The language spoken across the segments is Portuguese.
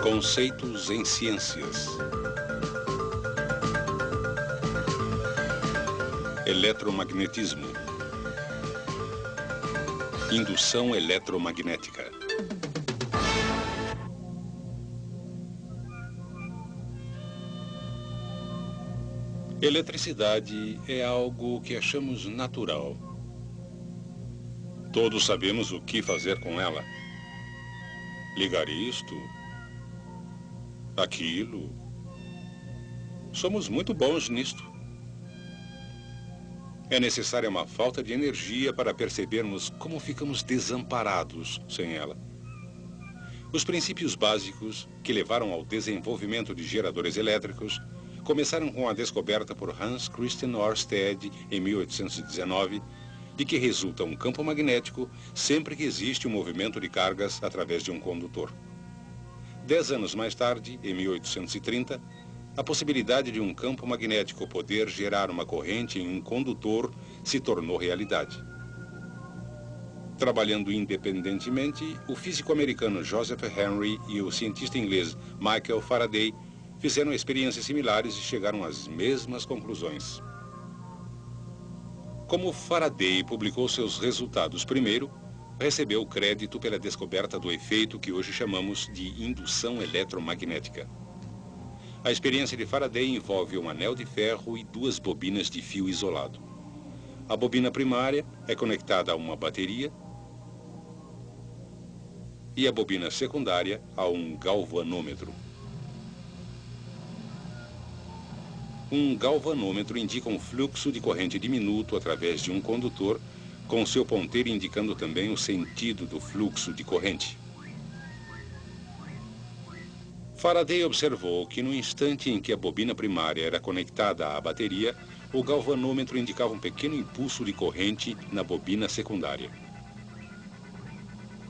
Conceitos em ciências. Eletromagnetismo. Indução eletromagnética. Eletricidade é algo que achamos natural. Todos sabemos o que fazer com ela. Ligar isto, aquilo. Somos muito bons nisto. É necessária uma falta de energia para percebermos como ficamos desamparados sem ela. Os princípios básicos que levaram ao desenvolvimento de geradores elétricos começaram com a descoberta por Hans Christian Ørsted em 1819 de que resulta um campo magnético sempre que existe um movimento de cargas através de um condutor. 10 anos mais tarde, em 1830, a possibilidade de um campo magnético poder gerar uma corrente em um condutor se tornou realidade. Trabalhando independentemente, o físico americano Joseph Henry e o cientista inglês Michael Faraday fizeram experiências similares e chegaram às mesmas conclusões. Como Faraday publicou seus resultados primeiro, recebeu crédito pela descoberta do efeito que hoje chamamos de indução eletromagnética. A experiência de Faraday envolve um anel de ferro e 2 bobinas de fio isolado. A bobina primária é conectada a uma bateria e a bobina secundária a um galvanômetro. Um galvanômetro indica um fluxo de corrente diminuto através de um condutor, com seu ponteiro indicando também o sentido do fluxo de corrente. Faraday observou que no instante em que a bobina primária era conectada à bateria, o galvanômetro indicava um pequeno impulso de corrente na bobina secundária.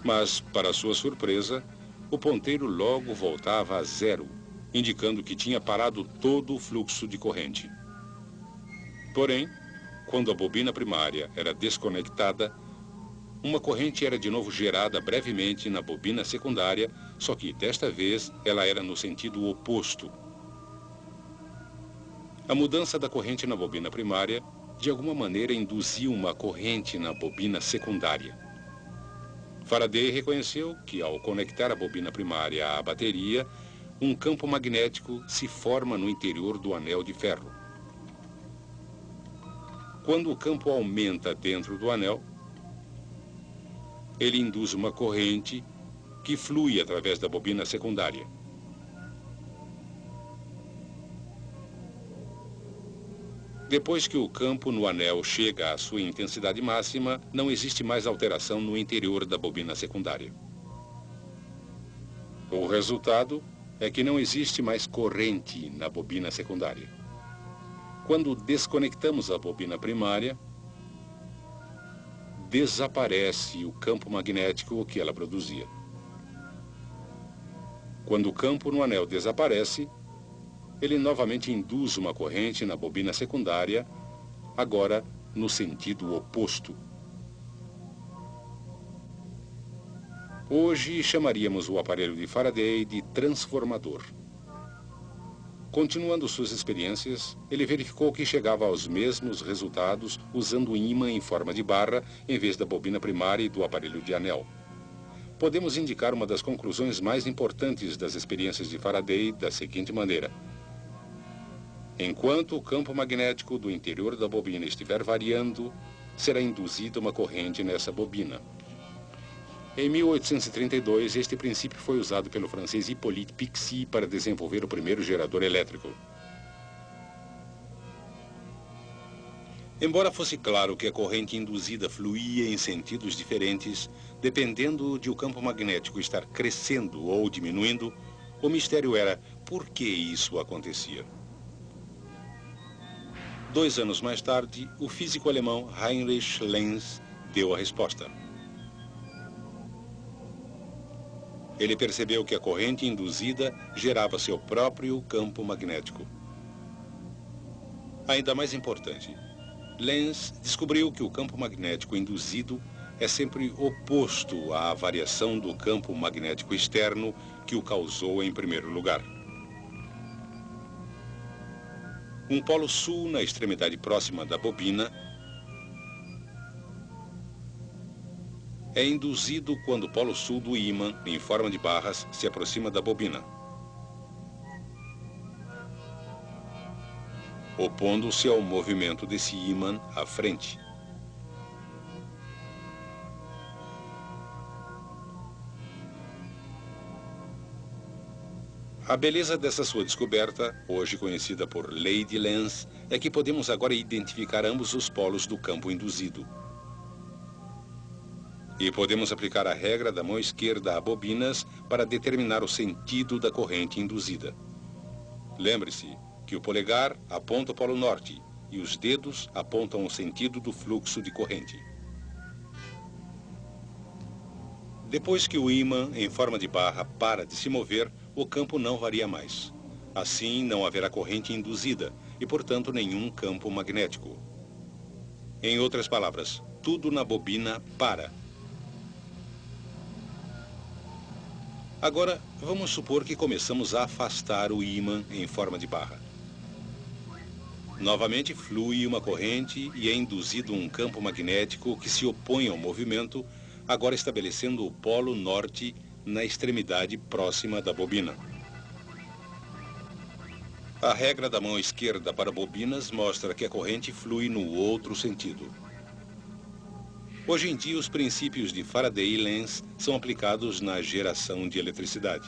Mas, para sua surpresa, o ponteiro logo voltava a zero, indicando que tinha parado todo o fluxo de corrente. Porém, quando a bobina primária era desconectada, uma corrente era de novo gerada brevemente na bobina secundária, só que desta vez ela era no sentido oposto. A mudança da corrente na bobina primária, de alguma maneira, induziu uma corrente na bobina secundária. Faraday reconheceu que, ao conectar a bobina primária à bateria, um campo magnético se forma no interior do anel de ferro. Quando o campo aumenta dentro do anel, ele induz uma corrente que flui através da bobina secundária. Depois que o campo no anel chega à sua intensidade máxima, não existe mais alteração no interior da bobina secundária. O resultado é que não existe mais corrente na bobina secundária. Quando desconectamos a bobina primária, desaparece o campo magnético que ela produzia. Quando o campo no anel desaparece, ele novamente induz uma corrente na bobina secundária, agora no sentido oposto. Hoje chamaríamos o aparelho de Faraday de transformador. Continuando suas experiências, ele verificou que chegava aos mesmos resultados usando um ímã em forma de barra em vez da bobina primária e do aparelho de anel. Podemos indicar uma das conclusões mais importantes das experiências de Faraday da seguinte maneira: enquanto o campo magnético do interior da bobina estiver variando, será induzida uma corrente nessa bobina. Em 1832, este princípio foi usado pelo francês Hippolyte Pixii para desenvolver o primeiro gerador elétrico. Embora fosse claro que a corrente induzida fluía em sentidos diferentes, dependendo de o campo magnético estar crescendo ou diminuindo, o mistério era por que isso acontecia. 2 anos mais tarde, o físico alemão Heinrich Lenz deu a resposta. Ele percebeu que a corrente induzida gerava seu próprio campo magnético. Ainda mais importante, Lenz descobriu que o campo magnético induzido é sempre oposto à variação do campo magnético externo que o causou em primeiro lugar. Um polo sul na extremidade próxima da bobina é induzido quando o polo sul do ímã, em forma de barras, se aproxima da bobina, opondo-se ao movimento desse ímã à frente. A beleza dessa sua descoberta, hoje conhecida por lei de Lenz, é que podemos agora identificar ambos os polos do campo induzido. E podemos aplicar a regra da mão esquerda a bobinas para determinar o sentido da corrente induzida. Lembre-se que o polegar aponta o polo norte e os dedos apontam o sentido do fluxo de corrente. Depois que o ímã, em forma de barra, para de se mover, o campo não varia mais. Assim, não haverá corrente induzida e, portanto, nenhum campo magnético. Em outras palavras, tudo na bobina para. Agora, vamos supor que começamos a afastar o ímã em forma de barra. Novamente flui uma corrente e é induzido um campo magnético que se opõe ao movimento, agora estabelecendo o polo norte na extremidade próxima da bobina. A regra da mão esquerda para bobinas mostra que a corrente flui no outro sentido. Hoje em dia, os princípios de Faraday e Lenz são aplicados na geração de eletricidade.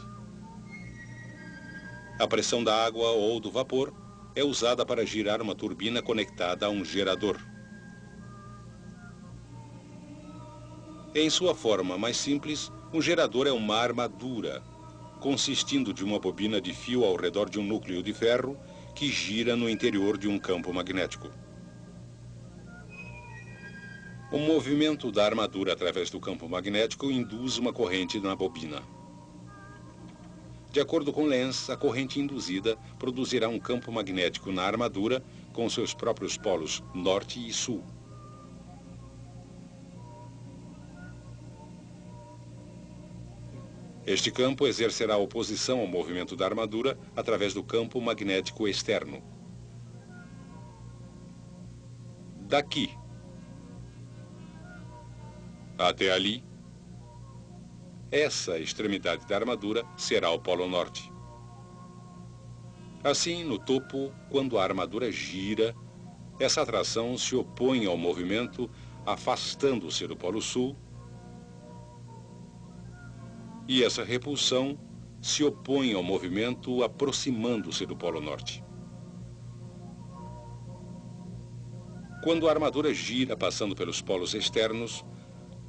A pressão da água ou do vapor é usada para girar uma turbina conectada a um gerador. Em sua forma mais simples, um gerador é uma armadura, consistindo de uma bobina de fio ao redor de um núcleo de ferro que gira no interior de um campo magnético. O movimento da armadura através do campo magnético induz uma corrente na bobina. De acordo com Lenz, a corrente induzida produzirá um campo magnético na armadura com seus próprios polos norte e sul. Este campo exercerá oposição ao movimento da armadura através do campo magnético externo. Daqui até ali, essa extremidade da armadura será o polo norte. Assim, no topo, quando a armadura gira, essa atração se opõe ao movimento, afastando-se do polo sul, e essa repulsão se opõe ao movimento, aproximando-se do polo norte. Quando a armadura gira passando pelos polos externos,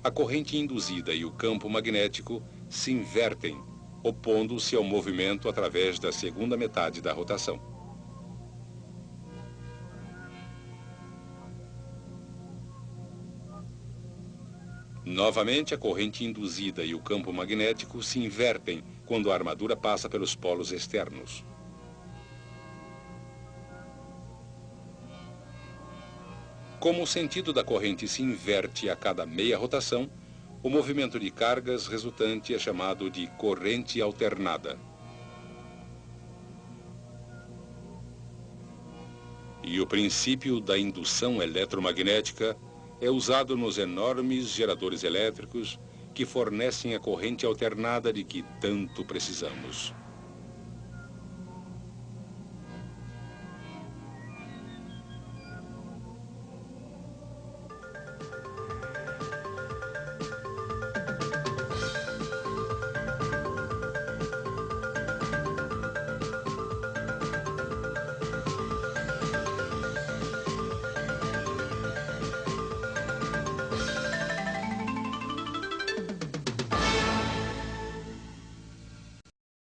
a corrente induzida e o campo magnético se invertem, opondo-se ao movimento através da segunda metade da rotação. Novamente, a corrente induzida e o campo magnético se invertem quando a armadura passa pelos polos externos. Como o sentido da corrente se inverte a cada meia rotação, o movimento de cargas resultante é chamado de corrente alternada. E o princípio da indução eletromagnética é usado nos enormes geradores elétricos que fornecem a corrente alternada de que tanto precisamos.